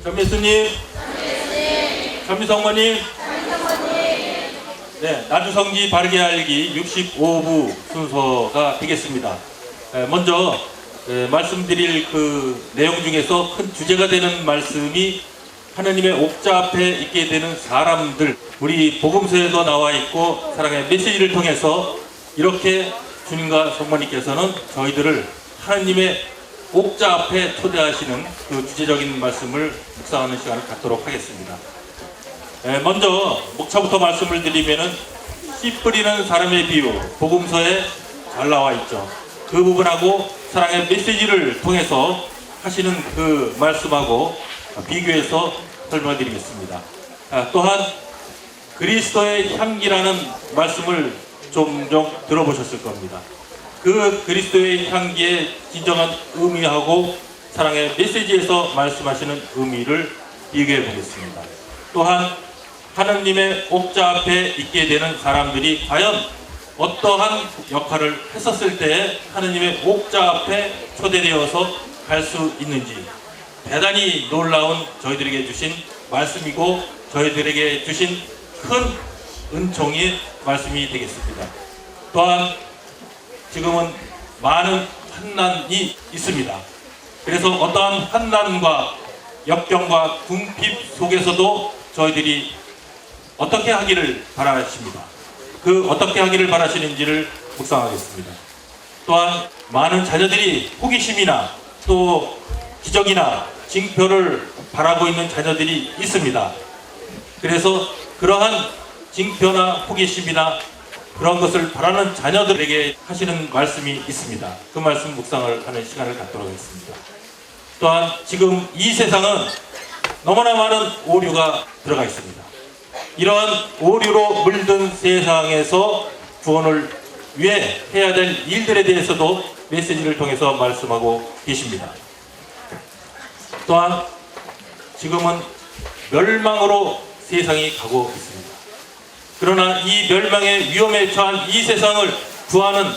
전미수님, 전미성모님, 네, 나주성지 바르게 알기 65부 순서가 되겠습니다. 먼저 말씀드릴 그 내용 중에서 큰 주제가 되는 말씀이 하나님의 옥자 앞에 있게 되는 사람들, 우리 복음서에도 나와 있고 사랑의 메시지를 통해서 이렇게 주님과 성모님께서는 저희들을 하나님의 옥자 앞에 초대하시는 그 주제적인 말씀을 묵상하는 시간을 갖도록 하겠습니다. 먼저 목차부터 말씀을 드리면은 씨 뿌리는 사람의 비유, 복음서에 잘 나와 있죠. 그 부분하고 사랑의 메시지를 통해서 하시는 그 말씀하고 비교해서 설명드리겠습니다. 또한 그리스도의 향기라는 말씀을 종종 들어보셨을 겁니다. 그 그리스도의 향기의 진정한 의미하고 사랑의 메시지에서 말씀하시는 의미를 비교해 보겠습니다. 또한 하나님의 옥자 앞에 있게 되는 사람들이 과연 어떠한 역할을 했었을 때 하나님의 옥자 앞에 초대되어서 갈 수 있는지 대단히 놀라운 저희들에게 주신 말씀이고 저희들에게 주신 큰 은총의 말씀이 되겠습니다. 또한 지금은 많은 환난이 있습니다. 그래서 어떠한 환난과 역경과 궁핍 속에서도 저희들이 어떻게 하기를 바라십니다. 그 어떻게 하기를 바라시는지를 묵상하겠습니다. 또한 많은 자녀들이 호기심이나 또 기적이나 징표를 바라고 있는 자녀들이 있습니다. 그래서 그러한 징표나 호기심이나 그런 것을 바라는 자녀들에게 하시는 말씀이 있습니다. 그 말씀 묵상을 하는 시간을 갖도록 하겠습니다. 또한 지금 이 세상은 너무나 많은 오류가 들어가 있습니다. 이러한 오류로 물든 세상에서 구원을 위해 해야 될 일들에 대해서도 메시지를 통해서 말씀하고 계십니다. 또한 지금은 멸망으로 세상이 가고 있습니다. 그러나 이 멸망의 위험에 처한 이 세상을 구하는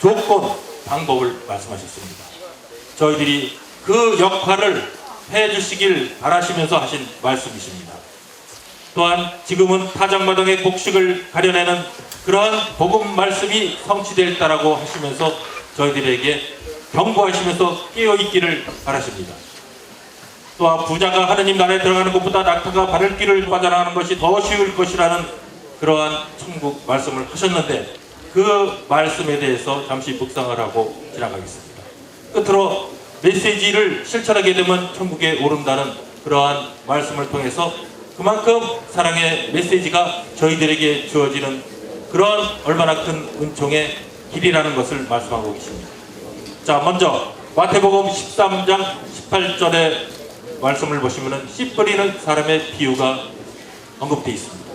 조건, 방법을 말씀하셨습니다. 저희들이 그 역할을 해주시길 바라시면서 하신 말씀이십니다. 또한 지금은 타작마당의 곡식을 가려내는 그러한 복음 말씀이 성취됐다라고 하시면서 저희들에게 경고하시면서 깨어있기를 바라십니다. 또한 부자가 하느님 나라에 들어가는 것보다 낙타가 바늘길을 빠져나가는 것이 더 쉬울 것이라는 그러한 천국 말씀을 하셨는데 그 말씀에 대해서 잠시 묵상을 하고 지나가겠습니다. 끝으로 메시지를 실천하게 되면 천국에 오른다는 그러한 말씀을 통해서 그만큼 사랑의 메시지가 저희들에게 주어지는 그러한 얼마나 큰 은총의 길이라는 것을 말씀하고 계십니다. 자, 먼저 마태복음 13장 18절에 말씀을 보시면은 씨 뿌리는 사람의 비유가 언급되어 있습니다.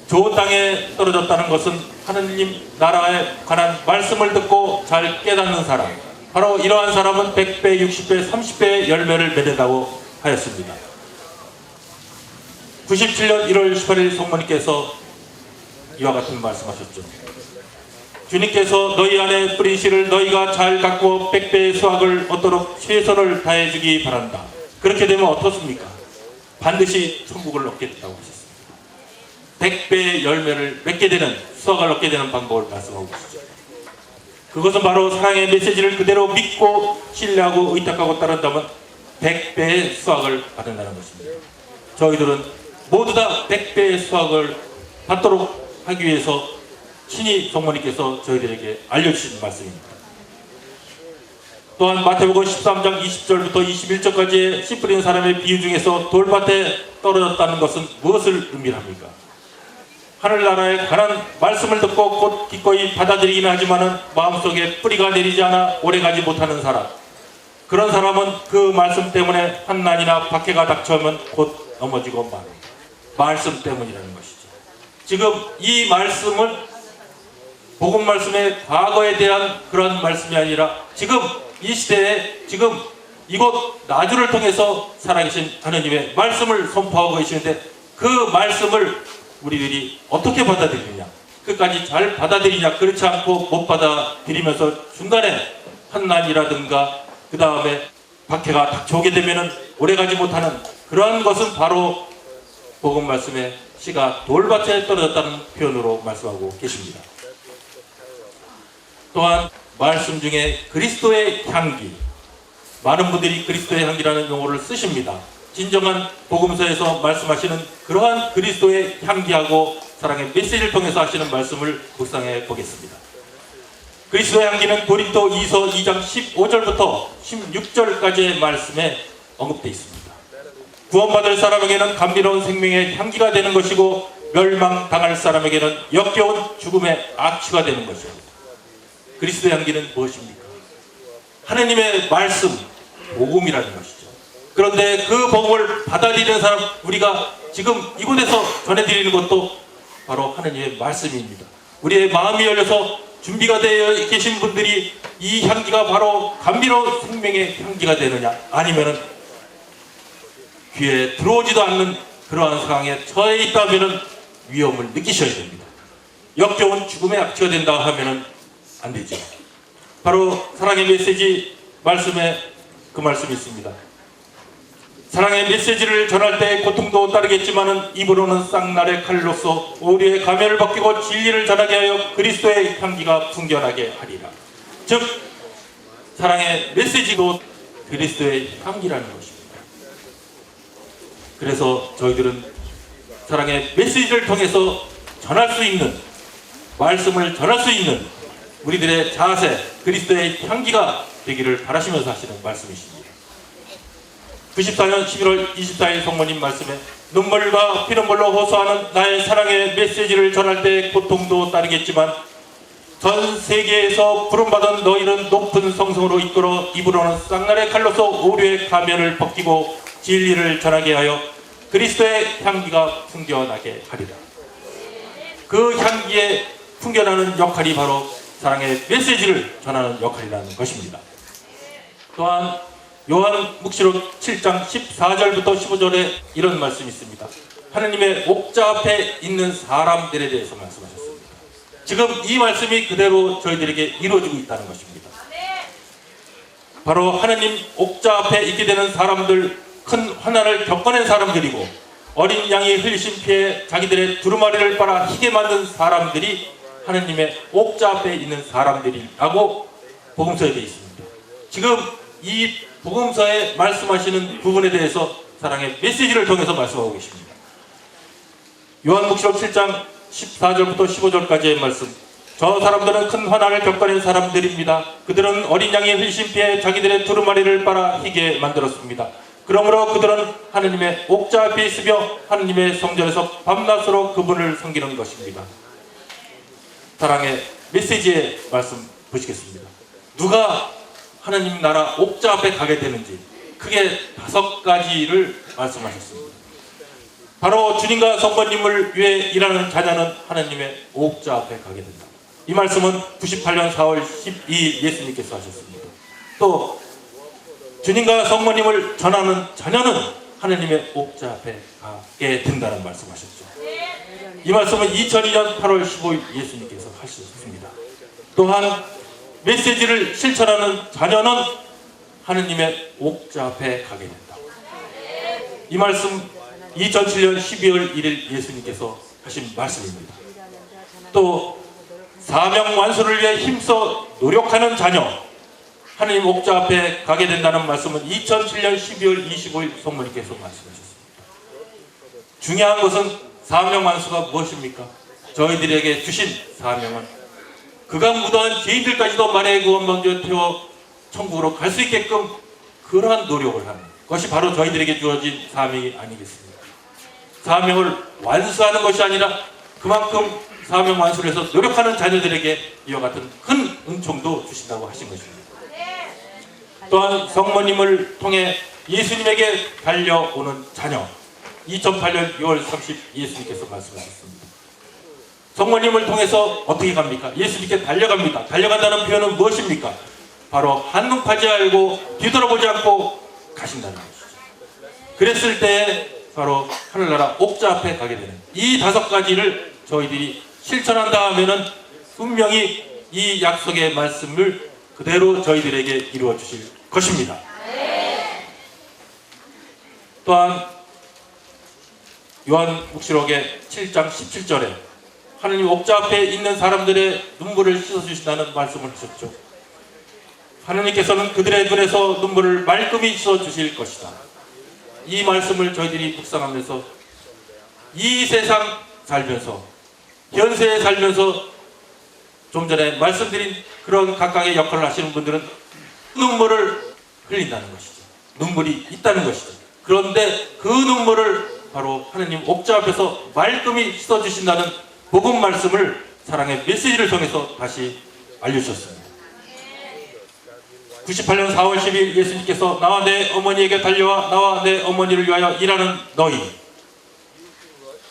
좋은 땅에 떨어졌다는 것은 하느님 나라에 관한 말씀을 듣고 잘 깨닫는 사람, 바로 이러한 사람은 100배, 60배, 30배의 열매를 맺는다고 하였습니다. 97년 1월 18일 성모님께서 이와 같은 말씀하셨죠. 주님께서 너희 안에 뿌린 씨를 너희가 잘 갖고 100배의 수확을 얻도록 최선을 다해주기 바란다. 그렇게 되면 어떻습니까? 반드시 천국을 얻게 된다고 하셨습니다. 100배의 열매를 맺게 되는, 수확을 얻게 되는 방법을 말씀하고 계시죠. 그것은 바로 사랑의 메시지를 그대로 믿고 신뢰하고 의탁하고 따른다면 100배의 수확을 받는다는 것입니다. 저희들은 모두 다 100배의 수확을 받도록 하기 위해서 신이 성모님께서 저희들에게 알려주신 말씀입니다. 또한 마태복음 13장 20절부터 21절까지의 씨 뿌리는 사람의 비유 중에서 돌밭에 떨어졌다는 것은 무엇을 의미합니까? 하늘나라에 관한 말씀을 듣고 곧 기꺼이 받아들이긴 하지만은 마음속에 뿌리가 내리지 않아 오래가지 못하는 사람, 그런 사람은 그 말씀 때문에 환난이나 박해가 닥쳐오면 곧 넘어지고 마는 말씀 때문이라는 것이죠. 지금 이 말씀은 복음 말씀의 과거에 대한 그런 말씀이 아니라 지금 이 시대에 지금 이곳 나주를 통해서 살아계신 하느님의 말씀을 선포하고 계시는데 그 말씀을 우리들이 어떻게 받아들이느냐, 끝까지 잘 받아들이냐, 그렇지 않고 못 받아들이면서 중간에 환난이라든가 그 다음에 박해가 닥쳐오게 되면은 오래가지 못하는 그러한 것은 바로 복음 말씀의 씨가 돌밭에 떨어졌다는 표현으로 말씀하고 계십니다. 또한 말씀 중에 그리스도의 향기, 많은 분들이 그리스도의 향기라는 용어를 쓰십니다. 진정한 복음서에서 말씀하시는 그러한 그리스도의 향기하고 사랑의 메시지를 통해서 하시는 말씀을 묵상해 보겠습니다. 그리스도의 향기는 고린도 2서 2장 15절부터 16절까지의 말씀에 언급되어 있습니다. 구원받을 사람에게는 감미로운 생명의 향기가 되는 것이고 멸망당할 사람에게는 역겨운 죽음의 악취가 되는 것입니다. 그리스도의 향기는 무엇입니까? 하느님의 말씀, 복음이라는 것이죠. 그런데 그 복음을 받아들이는 사람, 우리가 지금 이곳에서 전해드리는 것도 바로 하느님의 말씀입니다. 우리의 마음이 열려서 준비가 되어 계신 분들이 이 향기가 바로 감미로운 생명의 향기가 되느냐, 아니면은 귀에 들어오지도 않는 그러한 상황에 처해 있다면은 위험을 느끼셔야 됩니다. 역겨운 죽음의 악취가 된다 하면은 안 되죠. 바로 사랑의 메시지 말씀에 그 말씀이 있습니다. 사랑의 메시지를 전할 때 고통도 따르겠지만은 입으로는 쌍날의 칼로서 오류의 가면을 벗기고 진리를 전하게 하여 그리스도의 향기가 풍겨나게 하리라. 즉 사랑의 메시지도 그리스도의 향기라는 것입니다. 그래서 저희들은 사랑의 메시지를 통해서 전할 수 있는, 말씀을 전할 수 있는 우리들의 자세, 그리스도의 향기가 되기를 바라시면서 하시는 말씀이십니다. 94년 11월 24일 성모님 말씀에 눈물과 피눈물로 호소하는 나의 사랑의 메시지를 전할 때 고통도 따르겠지만 전 세계에서 부름받은 너희는 높은 성성으로 이끌어 입으로는 쌍날의 칼로서 오류의 가면을 벗기고 진리를 전하게 하여 그리스도의 향기가 풍겨나게 하리라. 그 향기에 풍겨나는 역할이 바로 사랑의 메시지를 전하는 역할이라는 것입니다. 또한 요한 묵시록 7장 14절부터 15절에 이런 말씀이 있습니다. 하느님의 옥자 앞에 있는 사람들에 대해서 말씀하셨습니다. 지금 이 말씀이 그대로 저희들에게 이루어지고 있다는 것입니다. 바로 하느님 옥자 앞에 있게 되는 사람들, 큰 환난을 겪어낸 사람들이고 어린 양이 흘리신 피에 자기들의 두루마리를 빨아 희게 만든 사람들이 하느님의 옥자 앞에 있는 사람들이라고 복음서에 되어 있습니다. 지금 이 복음서에 말씀하시는 부분에 대해서 사랑의 메시지를 통해서 말씀하고 계십니다. 요한복음서 7장 14절부터 15절까지의 말씀. 저 사람들은 큰 환난을 겪어낸 사람들입니다. 그들은 어린 양이 흘리신 피에 자기들의 두루마리를 빨아 희게 만들었습니다. 그러므로 그들은 하느님의 옥자 앞에 있으며 하느님의 성전에서 밤낮으로 그분을 섬기는 것입니다. 사랑의 메시지의 말씀 보시겠습니다. 누가 하느님 나라 옥자 앞에 가게 되는지 크게 5가지를 말씀하셨습니다. 바로 주님과 성모님을 위해 일하는 자녀는 하느님의 옥자 앞에 가게 된다. 이 말씀은 98년 4월 12일 예수님께서 하셨습니다. 또 주님과 성모님을 전하는 자녀는 하느님의 옥자 앞에 가게 된다는 말씀하셨죠. 이 말씀은 2002년 8월 15일 예수님께서 하셨습니다. 또한 메시지를 실천하는 자녀는 하느님의 옥자 앞에 가게 된다. 이 말씀 2007년 12월 1일 예수님께서 하신 말씀입니다. 또 사명 완수를 위해 힘써 노력하는 자녀, 하느님 옥자 앞에 가게 된다는 말씀은 2007년 12월 25일 성모님께서 말씀하셨습니다. 중요한 것은 사명 완수가 무엇입니까? 저희들에게 주신 사명은 그가 무도한 죄인들까지도 만해의 구원 방주에 태워 천국으로 갈 수 있게끔 그러한 노력을 하는 것이 바로 저희들에게 주어진 사명이 아니겠습니까? 사명을 완수하는 것이 아니라 그만큼 사명 완수를 해서 노력하는 자녀들에게 이와 같은 큰 은총도 주신다고 하신 것입니다. 또한 성모님을 통해 예수님에게 달려오는 자녀, 2008년 6월 30일 예수님께서 말씀하셨습니다. 성모님을 통해서 어떻게 갑니까? 예수님께 달려갑니다. 달려간다는 표현은 무엇입니까? 바로 한눈 파지 말고 뒤돌아보지 않고 가신다는 것이죠. 그랬을 때 바로 하늘나라 옥자 앞에 가게 되는 이 5가지를 저희들이 실천한다 하면은 분명히 이 약속의 말씀을 그대로 저희들에게 이루어 주실 것입니다. 또한 요한묵시록의 7장 17절에 하느님 옥자 앞에 있는 사람들의 눈물을 씻어주신다는 말씀을 하셨죠. 하느님께서는 그들의 눈에서 눈물을 말끔히 씻어주실 것이다. 이 말씀을 저희들이 묵상하면서 이 세상 살면서 현세에 살면서 좀 전에 말씀드린 그런 각각의 역할을 하시는 분들은 눈물을 흘린다는 것이죠. 눈물이 있다는 것이죠. 그런데 그 눈물을 바로 하느님 옥자 앞에서 말끔히 씻어주신다는 복음 말씀을 사랑의 메시지를 통해서 다시 알려주셨습니다. 98년 4월 10일 예수님께서 나와 내 어머니에게 달려와 나와 내 어머니를 위하여 일하는 너희,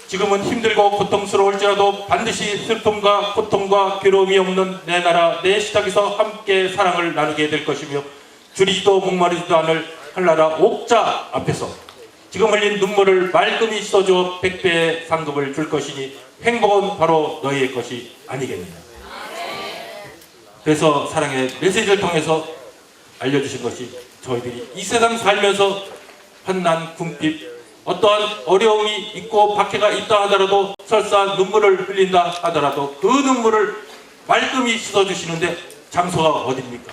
지금은 힘들고 고통스러울지라도 반드시 슬픔과 고통과 괴로움이 없는 내 나라 내 시작에서 함께 사랑을 나누게 될 것이며 줄이지도 목마르지도 않을 한나라 옥자 앞에서 지금 흘린 눈물을 말끔히 씻어주어 100배의 상급을 줄 것이니 행복은 바로 너희의 것이 아니겠느냐. 그래서 사랑의 메시지를 통해서 알려주신 것이 저희들이 이 세상 살면서 환난, 궁핍, 어떠한 어려움이 있고 박해가 있다 하더라도 설사 눈물을 흘린다 하더라도 그 눈물을 말끔히 씻어주시는데 장소가 어디입니까?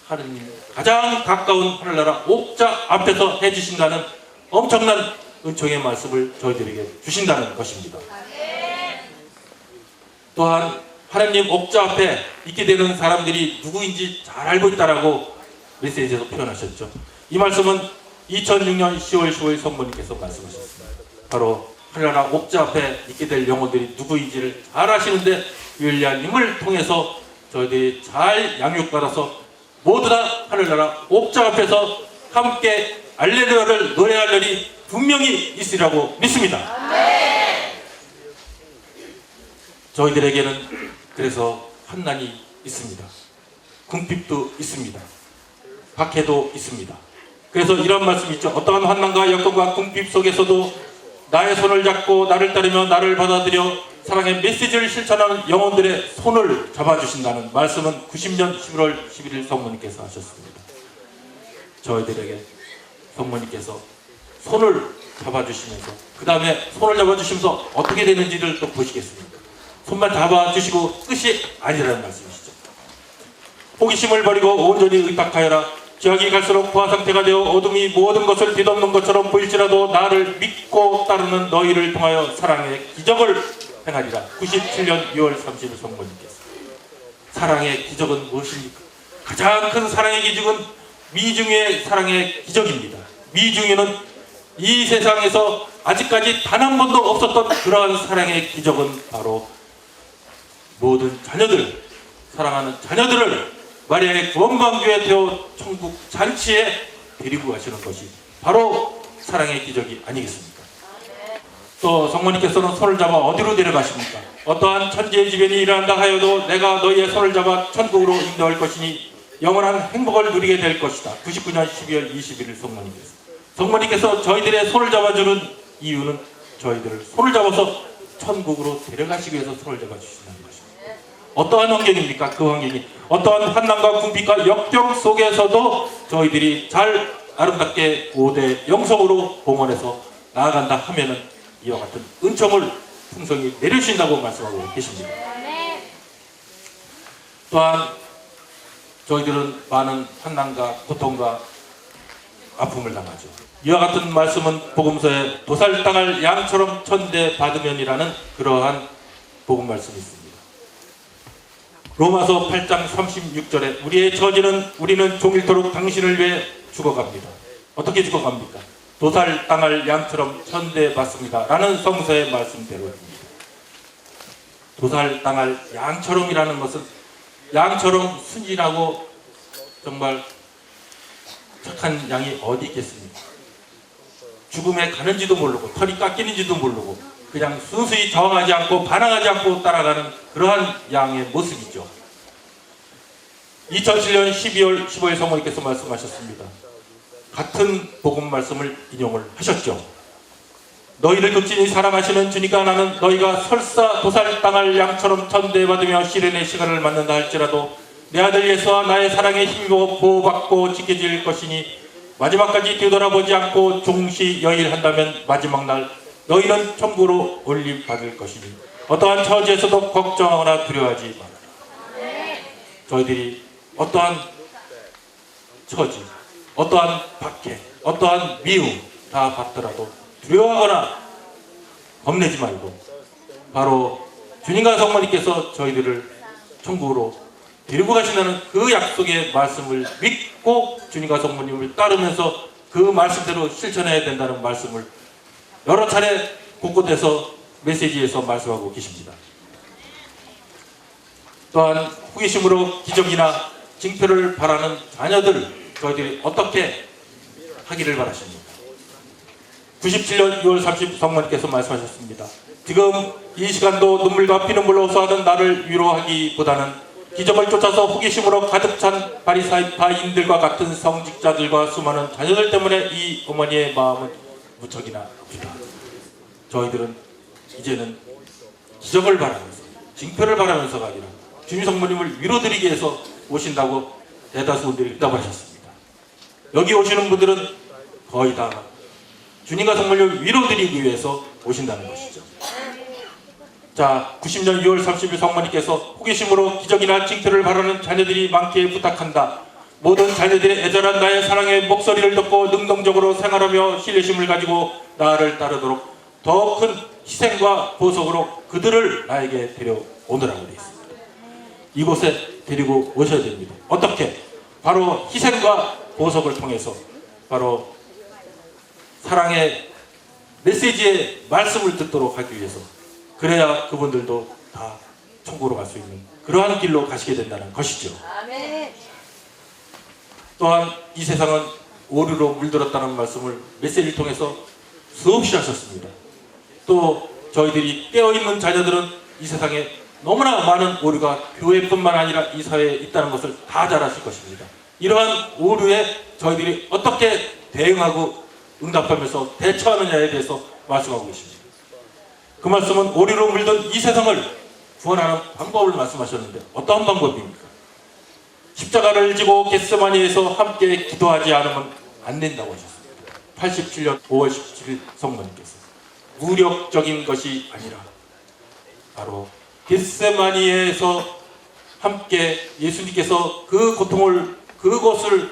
하느님 가장 가까운 하늘나라 옥자 앞에서 해주신다는 엄청난 은총의 말씀을 저희들에게 주신다는 것입니다. 또한 하나님 옥자 앞에 있게 되는 사람들이 누구인지 잘 알고 있다라고 메시지에서 표현하셨죠. 이 말씀은 2006년 10월 15일 성모님께서 말씀하셨습니다. 바로 하늘나라 옥자 앞에 있게 될 영혼들이 누구인지를 잘 아시는데 유일리아님을 통해서 저희들이 잘 양육받아서 모두 다 하늘나라 옥자 앞에서 함께 알레루야를 노래할 날이 분명히 있으리라고 믿습니다. 저희들에게는 그래서 환난이 있습니다. 궁핍도 있습니다. 박해도 있습니다. 그래서 이런 말씀이 있죠. 어떠한 환난과 역경과 궁핍 속에서도 나의 손을 잡고 나를 따르며 나를 받아들여 사랑의 메시지를 실천하는 영혼들의 손을 잡아주신다는 말씀은 90년 11월 11일 성모님께서 하셨습니다. 저희들에게 성모님께서 손을 잡아주시면서 그 다음에 손을 잡아주시면서 어떻게 되는지를 또 보시겠습니다. 손만 잡아주시고 끝이 아니라는 말씀이시죠. 호기심을 버리고 온전히 의탁하여라. 지각이 갈수록 부하 상태가 되어 어둠이 모든 것을 뒤덮는 것처럼 보일지라도 나를 믿고 따르는 너희를 통하여 사랑의 기적을 행하리라. 97년 6월 30일 성모님께서. 사랑의 기적은 무엇입니까? 가장 큰 사랑의 기적은 미중의 사랑의 기적입니다. 미중에는 이 세상에서 아직까지 단 한 번도 없었던 그러한 사랑의 기적은 바로 모든 자녀들, 사랑하는 자녀들을 마리아의 구원방주에 태워 천국 잔치에 데리고 가시는 것이 바로 사랑의 기적이 아니겠습니까? 또 성모님께서는 손을 잡아 어디로 데려가십니까? 어떠한 천지의 지변이 일어난다 하여도 내가 너희의 손을 잡아 천국으로 인도할 것이니 영원한 행복을 누리게 될 것이다. 99년 12월 21일 성모님께서 저희들의 손을 잡아주는 이유는 저희들을 손을 잡아서 천국으로 데려가시기 위해서 손을 잡아주신다는 것입니다. 어떠한 환경입니까? 그 환경이 어떠한 환난과 궁핍과 역경 속에서도 저희들이 잘 아름답게 5대 영성으로 봉헌해서 나아간다 하면은 이와 같은 은총을 풍성히 내려주신다고 말씀하고 계십니다. 또한 저희들은 많은 환난과 고통과 아픔을 당하죠. 이와 같은 말씀은 복음서에 도살당할 양처럼 천대 받으면이라는 그러한 복음 말씀이 있습니다. 로마서 8장 36절에 우리의 처지는 우리는 종일토록 당신을 위해 죽어갑니다. 어떻게 죽어갑니까? 도살당할 양처럼 천대받습니다. 라는 성서의 말씀대로입니다. 도살당할 양처럼이라는 것은 양처럼 순진하고 정말 착한 양이 어디 있겠습니까? 죽음에 가는지도 모르고 털이 깎이는지도 모르고 그냥 순수히 저항하지 않고 반항하지 않고 따라가는 그러한 양의 모습이죠. 2007년 12월 15일 성모님께서 말씀하셨습니다. 같은 복음 말씀을 인용을 하셨죠. 너희를 극진히 사랑하시는 주니까 나는 너희가 설사 도살당할 양처럼 천대받으며 시련의 시간을 맞는다 할지라도 내 아들 예수와 나의 사랑에 힘입어 보호받고 지켜질 것이니 마지막까지 뒤돌아보지 않고 종시 여일한다면 마지막 날 너희는 천국으로 올림받을 것이니 어떠한 처지에서도 걱정하거나 두려워하지 말아라. 저희들이 어떠한 처지, 어떠한 박해, 어떠한 미움 다 받더라도 두려워하거나 겁내지 말고 바로 주님과 성모님께서 저희들을 천국으로 데리고 가신다는 그 약속의 말씀을 믿고 주님과 성모님을 따르면서 그 말씀대로 실천해야 된다는 말씀을 여러 차례 곳곳에서 메시지에서 말씀하고 계십니다. 또한 호기심으로 기적이나 징표를 바라는 자녀들 저희들이 어떻게 하기를 바라십니까? 97년 6월 30일 성모님께서 말씀하셨습니다. 지금 이 시간도 눈물과 피눈물로 호소하는 나를 위로하기보다는 기적을 쫓아서 호기심으로 가득 찬 바리사이파인들과 같은 성직자들과 수많은 자녀들 때문에 이 어머니의 마음은 무척이나 아프다. 저희들은 이제는 기적을 바라면서 징표를 바라면서가 아니라 주님 성모님을 위로드리기 위해서 오신다고 대다수 분들이 있다고 하셨습니다. 여기 오시는 분들은 거의 다 주님과 성모님을 위로드리기 위해서 오신다는 것이죠. 자, 90년 6월 30일 성모님께서 호기심으로 기적이나 징표를 바라는 자녀들이 많게 부탁한다. 모든 자녀들의 애절한 나의 사랑의 목소리를 듣고 능동적으로 생활하며 신뢰심을 가지고 나를 따르도록 더 큰 희생과 보석으로 그들을 나에게 데려오느라고 되어 있습니다. 이곳에 데리고 오셔야 됩니다. 어떻게? 바로 희생과 보석을 통해서 바로 사랑의 메시지의 말씀을 듣도록 하기 위해서 그래야 그분들도 다 천국으로 갈 수 있는 그러한 길로 가시게 된다는 것이죠. 아멘. 또한 이 세상은 오류로 물들었다는 말씀을 메시지를 통해서 수없이 하셨습니다. 또 저희들이 깨어있는 자녀들은 이 세상에 너무나 많은 오류가 교회뿐만 아니라 이 사회에 있다는 것을 다 잘 아실 것입니다. 이러한 오류에 저희들이 어떻게 대응하고 응답하면서 대처하느냐에 대해서 말씀하고 계십니다. 그 말씀은 오류로 물든 이 세상을 구원하는 방법을 말씀하셨는데 어떠한 방법입니까? 십자가를 지고 겟세마니에서 함께 기도하지 않으면 안 된다고 하셨습니다. 87년 5월 17일 성모님께서 무력적인 것이 아니라 바로 겟세마니에서 함께 예수님께서 그 고통을 그것을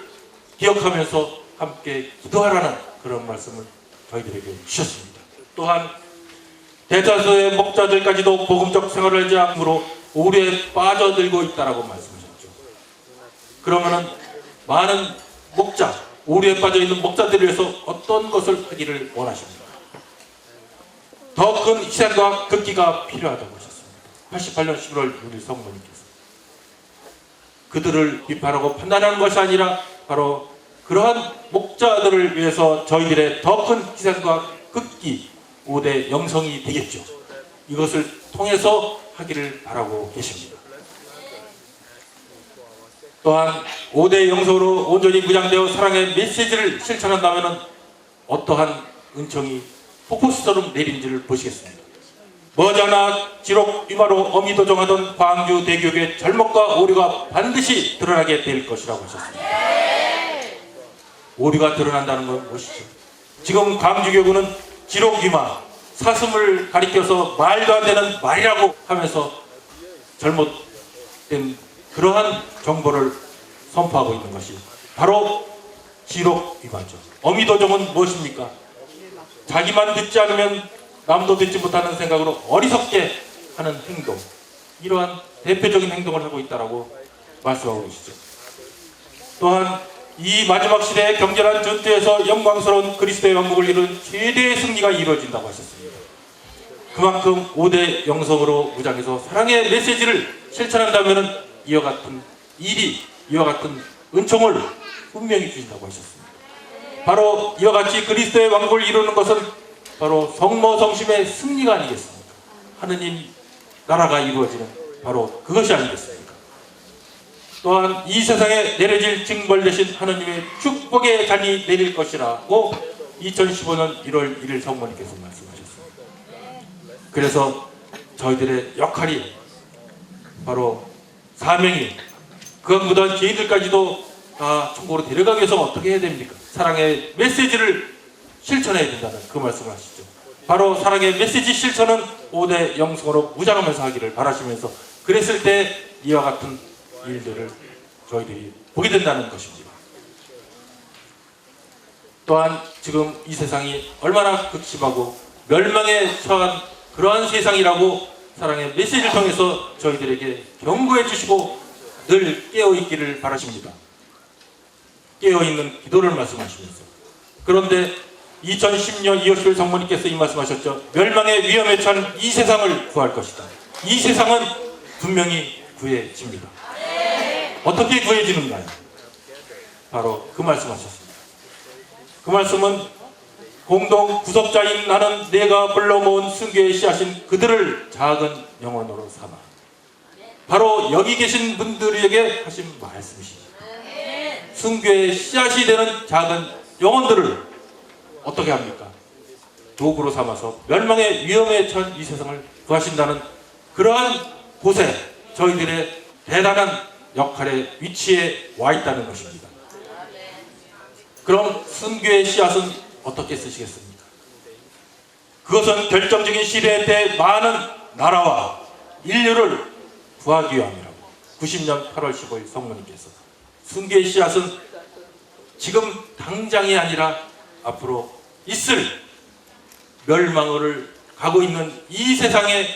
기억하면서 함께 기도하라는 그런 말씀을 저희들에게 주셨습니다. 또한 대다수의 목자들까지도 복음적 생활을 하지 않으므로 오류에 빠져들고 있다라고 말씀하셨죠. 그러면은 많은 목자, 오류에 빠져있는 목자들을 위해서 어떤 것을 하기를 원하십니까? 더 큰 희생과 극기가 필요하다고 하셨습니다. 88년 11월 6일 성모님께서 그들을 비판하고 판단하는 것이 아니라 바로 그러한 목자들을 위해서 저희들의 더 큰 희생과 극기 5대 영성이 되겠죠. 이것을 통해서 하기를 바라고 계십니다. 또한 5대 영성으로 온전히 무장되어 사랑의 메시지를 실천한다면 어떠한 은총이 폭포수처럼 내린지를 보시겠습니다. 머지않아 지록 위마로 어미도정하던 광주 대교육의 잘못과 오류가 반드시 드러나게 될 것이라고 하셨습니다. 오류가 드러난다는 건 무엇이죠? 지금 광주교구는 지록 위마, 사슴을 가리켜서 말도 안 되는 말이라고 하면서 잘못된 그러한 정보를 선포하고 있는 것이 바로 지록 위마죠. 어미도정은 무엇입니까? 자기만 듣지 않으면 남도 듣지 못하는 생각으로 어리석게 하는 행동, 이러한 대표적인 행동을 하고 있다고 말씀하고 계시죠. 또한 이 마지막 시대의 경제란 전투에서 영광스러운 그리스도의 왕국을 이룬 최대의 승리가 이루어진다고 하셨습니다. 그만큼 5대 영성으로 무장해서 사랑의 메시지를 실천한다면 이와 같은 일이, 이와 같은 은총을 분명히 주신다고 하셨습니다. 바로 이와 같이 그리스도의 왕국을 이루는 것은 바로 성모성심의 승리가 아니겠습니까? 하느님 나라가 이루어지는 바로 그것이 아니겠습니까? 또한 이 세상에 내려질 징벌 대신 하느님의 축복의 잔이 내릴 것이라고 2015년 1월 1일 성모님께서 말씀하셨습니다. 그래서 저희들의 역할이 바로 사명이 그것보다 저희들까지도 다 천국으로 데려가기 위해서 어떻게 해야 됩니까? 사랑의 메시지를 실천해야 된다는 그 말씀을 하시죠. 바로 사랑의 메시지 실천은 5대 영성으로 무장하면서 하기를 바라시면서 그랬을 때 이와 같은 일들을 저희들이 보게 된다는 것입니다. 또한 지금 이 세상이 얼마나 극심하고 멸망에 처한 그러한 세상이라고 사랑의 메시지를 통해서 저희들에게 경고해 주시고 늘 깨어있기를 바라십니다. 깨어있는 기도를 말씀하시면서 그런데 2010년 2월 10일 성모님께서 이 말씀하셨죠. 멸망의 위험에 처한 이 세상을 구할 것이다. 이 세상은 분명히 구해집니다. 어떻게 구해지는가요? 바로 그 말씀하셨습니다. 그 말씀은 공동 구속자인 나는 내가 불러 모은 순교의 씨앗인 그들을 작은 영혼으로 삼아. 바로 여기 계신 분들에게 하신 말씀이십니다. 순교의 씨앗이 되는 작은 영혼들을 어떻게 합니까? 도구로 삼아서 멸망의 위험에 처한 이 세상을 구하신다는 그러한 곳에 저희들의 대단한 역할의 위치에 와 있다는 것입니다. 그럼 순교의 씨앗은 어떻게 쓰시겠습니까? 그것은 결정적인 시대 때 많은 나라와 인류를 구하기 위함이라고 90년 8월 15일 성모님께서 순교의 씨앗은 지금 당장이 아니라 앞으로 있을 멸망을 가고 있는 이 세상에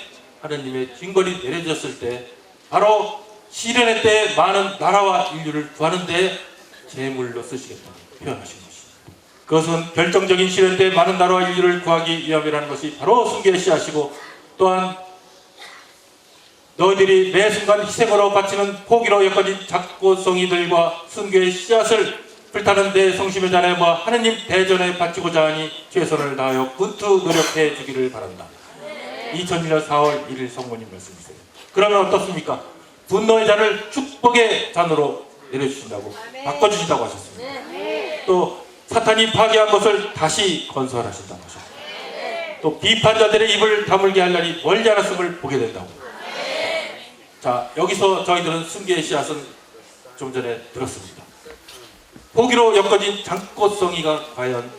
하느님의 징벌이 내려졌을 때 바로 시련의 때 많은 나라와 인류를 구하는 데 제물로 쓰시겠다고 표현하신 것입니다. 그것은 결정적인 시련 때 많은 나라와 인류를 구하기 위함이라는 것이 바로 순교의 씨앗이고 또한 너희들이 매 순간 희생으로 바치는 포기로 여겨진 작고성이들과 순교의 씨앗을 불타는 데 성심의 잔에 모아 하느님 대전에 바치고자 하니 최선을 다하여 분투 노력해 주기를 바란다. 2001년 4월 1일 성모님 말씀이세요. 그러면 어떻습니까? 분노의 잔을 축복의 잔으로 내려주신다고 바꿔주신다고 하셨습니다. 또 사탄이 파괴한 것을 다시 건설하신다고 하셨습니다. 또 비판자들의 입을 다물게 할 날이 멀지 않았음을 보게 된다고. 자, 여기서 저희들은 순교의 씨앗은 좀 전에 들었습니다. 포기로 엮어진 장꽃송이가 과연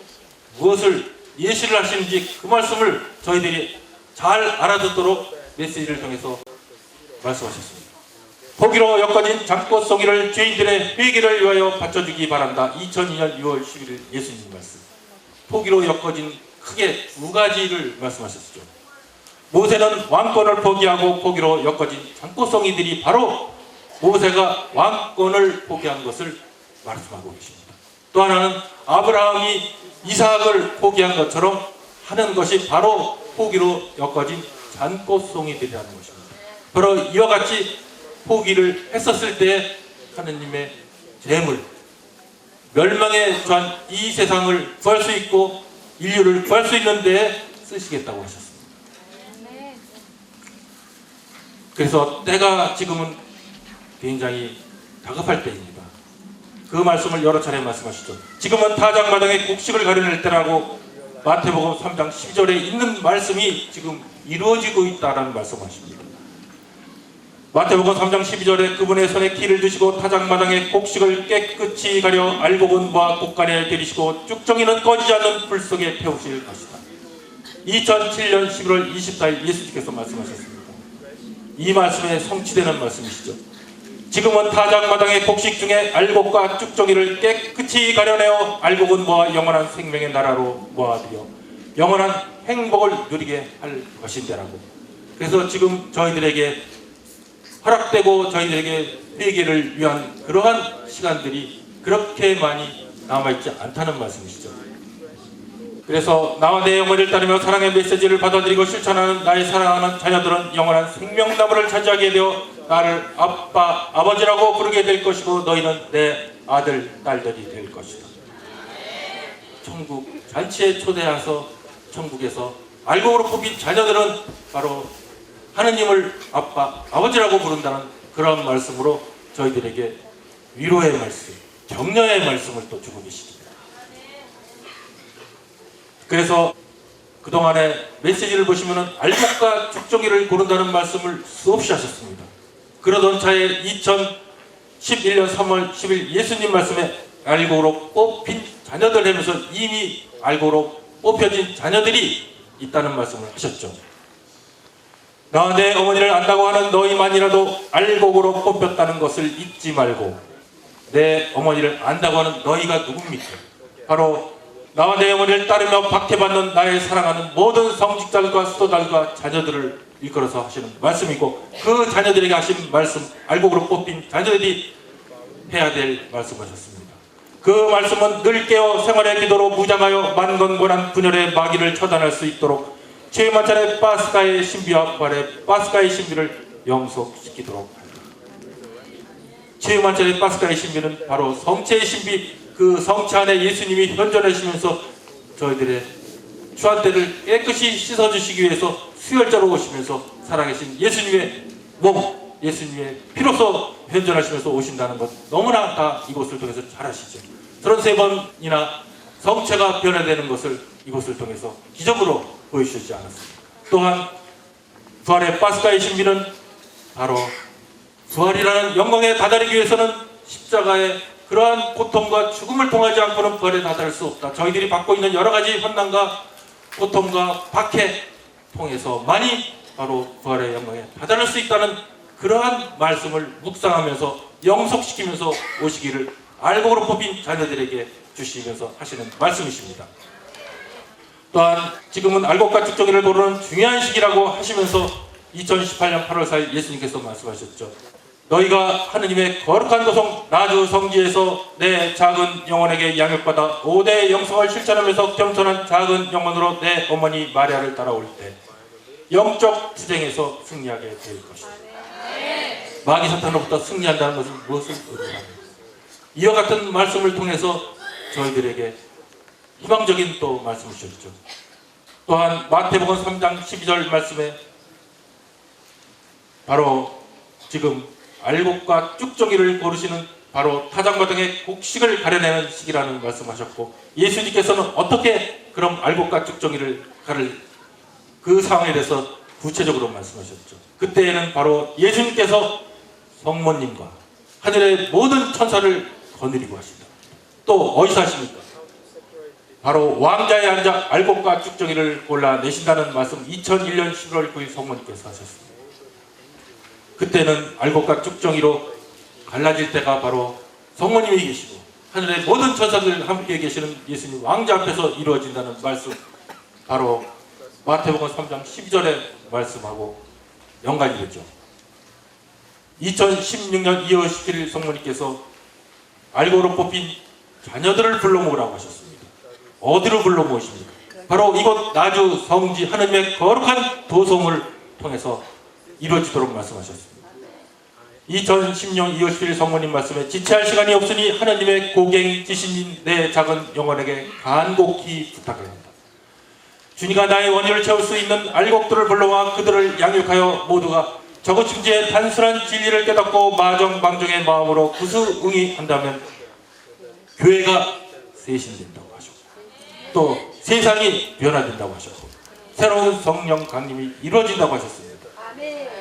무엇을 예시를 하시는지 그 말씀을 저희들이 잘 알아듣도록 메시지를 통해서 말씀하셨습니다. 포기로 엮어진 장꽃송이를 죄인들의 회개를 위하여 바쳐주기 바란다. 2002년 6월 11일 예수님 말씀. 포기로 엮어진 크게 두 가지를 말씀하셨죠. 모세는 왕권을 포기하고 포기로 엮어진 장꽃송이들이 바로 모세가 왕권을 포기한 것을 말씀하고 계십니다. 또 하나는 아브라함이 이삭을 포기한 것처럼 하는 것이 바로 포기로 엮어진 잔꽃송이들이라는 것입니다. 바로 이와 같이 포기를 했었을 때 하느님의 재물, 멸망에 처한 이 세상을 구할 수 있고 인류를 구할 수 있는 데에 쓰시겠다고 하셨습니다. 그래서 때가 지금은 굉장히 다급할 때입니다. 그 말씀을 여러 차례 말씀하시죠. 지금은 타작마당에 곡식을 가려낼 때라고 마태복음 3장 12절에 있는 말씀이 지금 이루어지고 있다라는 말씀하십니다. 마태복음 3장 12절에 그분의 손에 키를 드시고 타작마당에 곡식을 깨끗이 가려 알곡은 모아 곡간에 들이시고 쭉정이는 꺼지지 않는 불 속에 태우실 것이다. 2007년 11월 24일 예수님께서 말씀하셨습니다. 이 말씀에 성취되는 말씀이시죠. 지금은 타작마당의 곡식 중에 알곡과 쭉정이를 깨끗이 가려내어 알곡은 모아 영원한 생명의 나라로 모아들여 영원한 행복을 누리게 할 것인데라고. 그래서 지금 저희들에게 허락되고 저희들에게 회개를 위한 그러한 시간들이 그렇게 많이 남아있지 않다는 말씀이시죠. 그래서 나와 내 영혼을 따르며 사랑의 메시지를 받아들이고 실천하는 나의 사랑하는 자녀들은 영원한 생명나무를 차지하게 되어 나를 아빠, 아버지라고 부르게 될 것이고 너희는 내 아들, 딸들이 될 것이다. 천국 잔치에 초대해서 천국에서 알곡으로 뽑힌 자녀들은 바로 하느님을 아빠, 아버지라고 부른다는 그런 말씀으로 저희들에게 위로의 말씀, 격려의 말씀을 또 주고 계십니다. 그래서 그동안의 메시지를 보시면 알곡과 죽정이를 고른다는 말씀을 수없이 하셨습니다. 그러던 차에 2011년 3월 10일 예수님 말씀에 알곡으로 뽑힌 자녀들 하면서 이미 알곡으로 뽑혀진 자녀들이 있다는 말씀을 하셨죠. 나와 내 어머니를 안다고 하는 너희만이라도 알곡으로 뽑혔다는 것을 잊지 말고, 내 어머니를 안다고 하는 너희가 누굽니까? 바로 나와 내 어머니를 따르며 박해받는 나의 사랑하는 모든 성직자들과 수도자들과 자녀들을 일컬어서 하시는 말씀이고, 그 자녀들에게 하신 말씀, 알곡으로 뽑힌 자녀들이 해야 될 말씀하셨습니다. 그 말씀은 늘 깨어 생활의 기도로 무장하여 만건고난 분열의 마귀를 처단할 수 있도록 최만찬의 파스카의 신비와 부활의 파스카의 신비를 영속시키도록 합니다. 최만찬의 파스카의 신비는 바로 성체의 신비, 그 성체 안에 예수님이 현존하시면서 저희들의 추한때를 깨끗이 씻어주시기 위해서 수혈자로 오시면서 살아계신 예수님의 몸, 예수님의 피로서 현존하시면서 오신다는 것, 너무나 다 이곳을 통해서 잘 아시죠. 33번이나 성체가 변화되는 것을 이곳을 통해서 기적으로 보여주시지 않았습니다. 또한 부활의 파스카의 신비는 바로 부활이라는 영광에 다다르기 위해서는 십자가의 그러한 고통과 죽음을 통하지 않고는 부활에 다다를 수 없다. 저희들이 받고 있는 여러 가지 환난과 고통과 박해 통해서만이 바로 부활의 영광에 다다를 수 있다는 그러한 말씀을 묵상하면서 영속시키면서 오시기를 알곡으로 뽑힌 자녀들에게 주시면서 하시는 말씀이십니다. 또한 지금은 알곡과 죽정이를 고르는 중요한 시기라고 하시면서 2018년 8월 4일 예수님께서 말씀하셨죠. 너희가 하느님의 거룩한 도성 나주 성지에서 내 작은 영혼에게 양육받아 5대 영성을 실천하면서 겸손한 작은 영혼으로 내 어머니 마리아를 따라올 때 영적 투쟁에서 승리하게 될 것이다. 마귀 사탄으로부터 승리한다는 것은 무엇을 의미합니까? 이와 같은 말씀을 통해서 저희들에게 희망적인 또 말씀을 주셨죠. 또한 마태복음 3장 12절 말씀에 바로 지금 알곡과 쭉정이를 고르시는 바로 타작마 등의 곡식을 가려내는 시기라는 말씀하셨고, 예수님께서는 어떻게 그럼 알곡과 쭉정이를 가를 그 상황에 대해서 구체적으로 말씀하셨죠. 그때에는 바로 예수님께서 성모님과 하늘의 모든 천사를 거느리고 하신다. 또 어디서 하십니까? 바로 왕자에 앉아 알곡과 쭉정이를 골라내신다는 말씀 2001년 11월 9일 성모님께서 하셨습니다. 그때는 알곡과 쭉정이로 갈라질 때가 바로 성모님이 계시고 하늘의 모든 천사들 함께 계시는 예수님 왕자 앞에서 이루어진다는 말씀, 바로 마태복음 3장 12절의 말씀하고 연관이 되죠. 2016년 2월 17일 성모님께서 알곡으로 뽑힌 자녀들을 불러 모으라고 하셨습니다. 어디로 불러 모으십니까? 바로 이곳 나주 성지 하느님의 거룩한 도성을 통해서 이루어지도록 말씀하셨습니다. 2010년 2월 10일 성모님 말씀에 지체할 시간이 없으니 하느님의 고갱지신 내 작은 영혼에게 간곡히 부탁합니다. 주님과 나의 원인을 채울 수 있는 알곡들을 불러와 그들을 양육하여 모두가 저고침지의 단순한 진리를 깨닫고 마정방정의 마음으로 구수응이한다면 교회가 세신된다고 하셨고, 또 세상이 변화된다고 하셨고, 새로운 성령 강림이 이루어진다고 하셨습니다.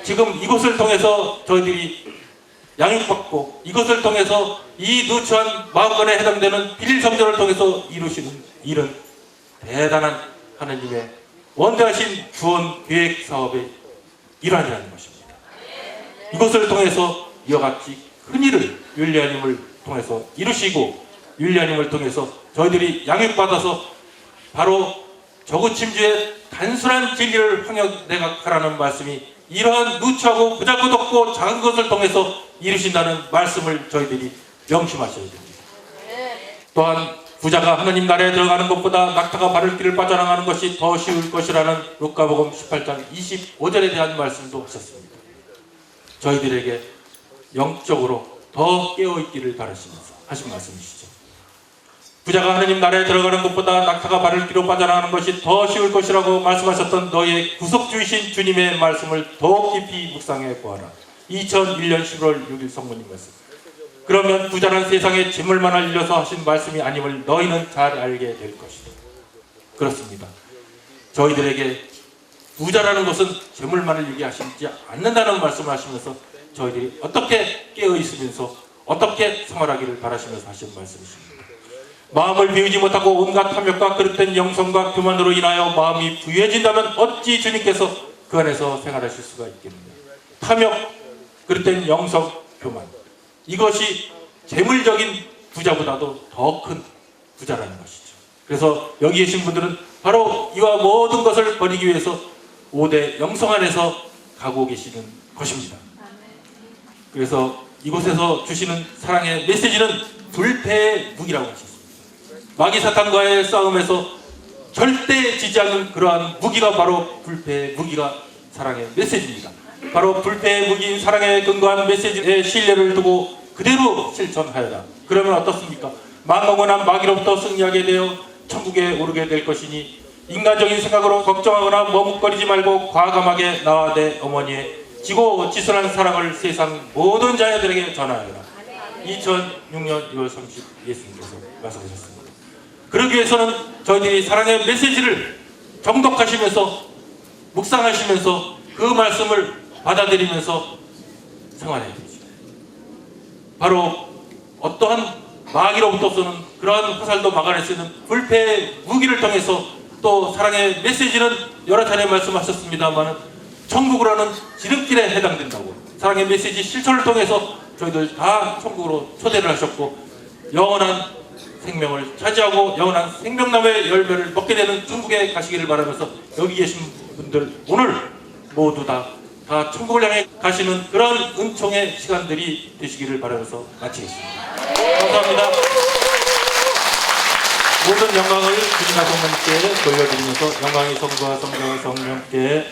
지금 이곳을 통해서 저희들이 양육받고 이것을 통해서 이 누추한 마음관에 해당되는 빌성전을 통해서 이루시는 일은 대단한 하나님의 원대하신 구원 계획 사업의 일환이라는 것입니다. 이것을 통해서 이와 같이 큰 일을 율리아님을 통해서 이루시고, 율리아님을 통해서 저희들이 양육받아서 바로 저구침주의 단순한 진리를 황역내각하라는 말씀이 이러한 누추하고 보잘것없고 작은 것을 통해서 이루신다는 말씀을 저희들이 명심하셔야 됩니다. 또한 부자가 하나님 나라에 들어가는 것보다 낙타가 바를 길을 빠져나가는 것이 더 쉬울 것이라는 루카복음 18장 25절에 대한 말씀도 하셨습니다. 저희들에게 영적으로 더 깨어있기를 바라시면서 하신 말씀이시죠. 부자가 하나님 나라에 들어가는 것보다 낙타가 바를 길로 빠져나가는 것이 더 쉬울 것이라고 말씀하셨던 너희의 구속주이신 주님의 말씀을 더욱 깊이 묵상해 보아라. 2001년 11월 6일 성모님 말씀. 그러면 부자는 세상에 재물만을 일려서 하신 말씀이 아님을 너희는 잘 알게 될 것이다. 그렇습니다. 저희들에게 부자라는 것은 재물만을 얘기하시지 않는다는 말씀을 하시면서 저희들이 어떻게 깨어있으면서 어떻게 생활하기를 바라시면서 하신 말씀이십니다. 마음을 비우지 못하고 온갖 탐욕과 그릇된 영성과 교만으로 인하여 마음이 부유해진다면 어찌 주님께서 그 안에서 생활하실 수가 있겠느냐. 탐욕, 그릇된 영성, 교만, 이것이 재물적인 부자보다도 더 큰 부자라는 것이죠. 그래서 여기 계신 분들은 바로 이와 모든 것을 버리기 위해서 5대 영성 안에서 가고 계시는 것입니다. 그래서 이곳에서 주시는 사랑의 메시지는 불패의 무기라고 하셨습니다. 마귀 사탄과의 싸움에서 절대 지지 않는 그러한 무기가 바로 불패의 무기가 사랑의 메시지입니다. 바로 불패의 무기인 사랑에 근거한 메시지의 신뢰를 두고 그대로 실천하여라. 그러면 어떻습니까? 망언한 마귀로부터 승리하게 되어 천국에 오르게 될 것이니 인간적인 생각으로 걱정하거나 머뭇거리지 말고 과감하게 나와 내 어머니의 지고 지순한 사랑을 세상 모든 자녀들에게 전하여라. 2006년 2월 30일 예수님께서 말씀하셨습니다. 그러기 위해서는 저희들이 사랑의 메시지를 정독하시면서 묵상하시면서 그 말씀을 받아들이면서 생활해야 되죠. 바로 어떠한 마귀로부터 쏘는 그러한 화살도 막아낼 수 있는 불패의 무기를 통해서 또 사랑의 메시지는 여러 차례 말씀하셨습니다만 천국으로는 지름길에 해당된다고 사랑의 메시지 실천을 통해서 저희들 다 천국으로 초대를 하셨고 영원한 생명을 차지하고 영원한 생명나무의 열매를 먹게 되는 천국에 가시기를 바라면서 여기 계신 분들 오늘 모두 다 천국을 향해 가시는 그런 은총의 시간들이 되시기를 바라면서 마치겠습니다. 감사합니다. 모든 영광을 주님과 성령께 돌려드리면서 영광이 성부와 성령과 성령께